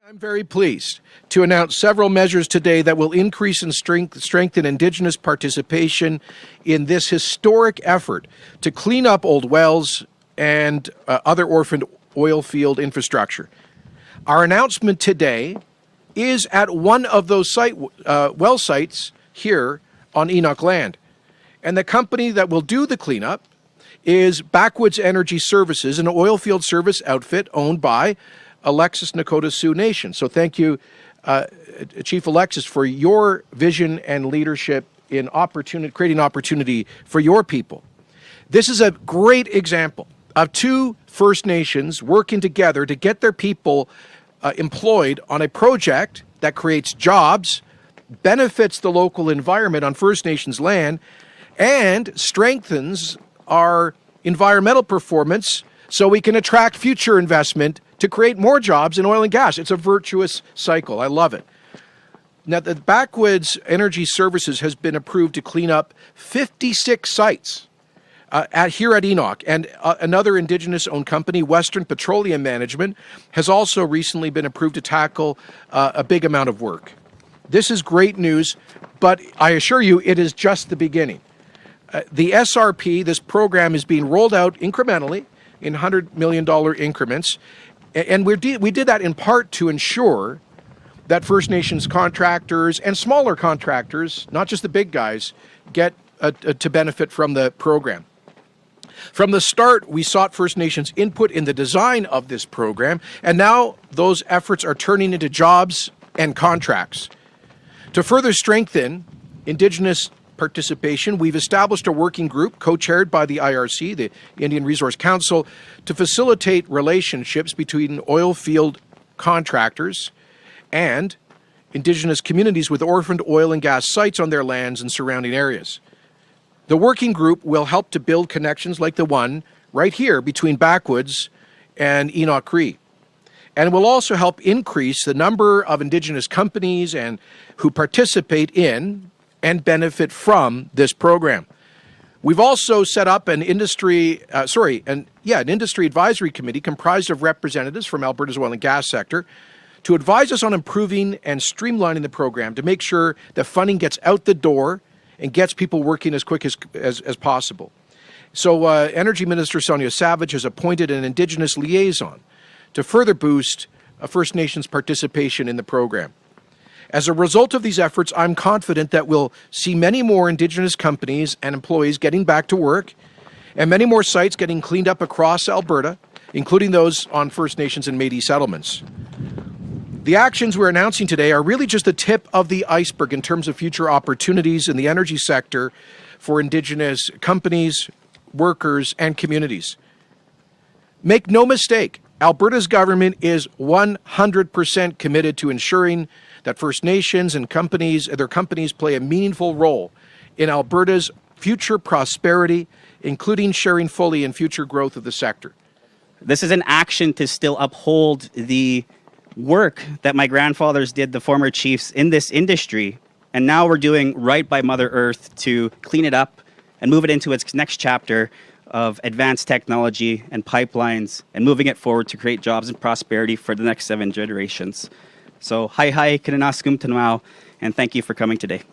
I'm very pleased to announce several measures today that will increase and strengthen Indigenous participation in this historic effort to clean up old wells and other orphaned oil field infrastructure. Our announcement today is at one of those well sites here on Enoch land. And the company that will do the cleanup is Backwoods Energy Services, an oil field service outfit owned by Alexis Nakota Sioux Nation. So thank you, Chief Alexis, for your vision and leadership in creating opportunity for your people. This is a great example of two First Nations working together to get their people employed on a project that creates jobs, benefits the local environment on First Nations land, and strengthens our environmental performance so we can attract future investment to create more jobs in oil and gas. It's a virtuous cycle. I love it. Now, the Backwoods Energy Services has been approved to clean up 56 sites here at Enoch, and another Indigenous-owned company, Western Petroleum Management, has also recently been approved to tackle a big amount of work. This is great news, but I assure you it is just the beginning. The SRP, this program, is being rolled out incrementally in $100 million increments, and we did that in part to ensure that First Nations contractors and smaller contractors, not just the big guys, get to benefit from the program. From the start, we sought First Nations input in the design of this program, and now those efforts are turning into jobs and contracts. To further strengthen Indigenous participation, we've established a working group co-chaired by the IRC, the Indian Resource Council, to facilitate relationships between oil field contractors and Indigenous communities with orphaned oil and gas sites on their lands and surrounding areas. The working group will help to build connections like the one right here between Backwoods and Enoch Cree, and will also help increase the number of Indigenous companies and who participate in and benefit from this program. We've also set up an industry advisory committee comprised of representatives from Alberta's oil and gas sector to advise us on improving and streamlining the program to make sure that funding gets out the door and gets people working as quick as possible. So Energy Minister Sonia Savage has appointed an Indigenous liaison to further boost First Nations participation in the program. As a result of these efforts, I'm confident that we'll see many more Indigenous companies and employees getting back to work, and many more sites getting cleaned up across Alberta, including those on First Nations and Métis settlements. The actions we're announcing today are really just the tip of the iceberg in terms of future opportunities in the energy sector for Indigenous companies, workers, and communities. Make no mistake, Alberta's government is 100% committed to ensuring that First Nations and their companies play a meaningful role in Alberta's future prosperity, including sharing fully in future growth of the sector. This is an action to still uphold the work that my grandfathers did, the former chiefs, in this industry. And now we're doing right by Mother Earth to clean it up and move it into its next chapter of advanced technology and pipelines and moving it forward to create jobs and prosperity for the next 7 generations. So, hi, Kinanaskum Tanwao, and thank you for coming today.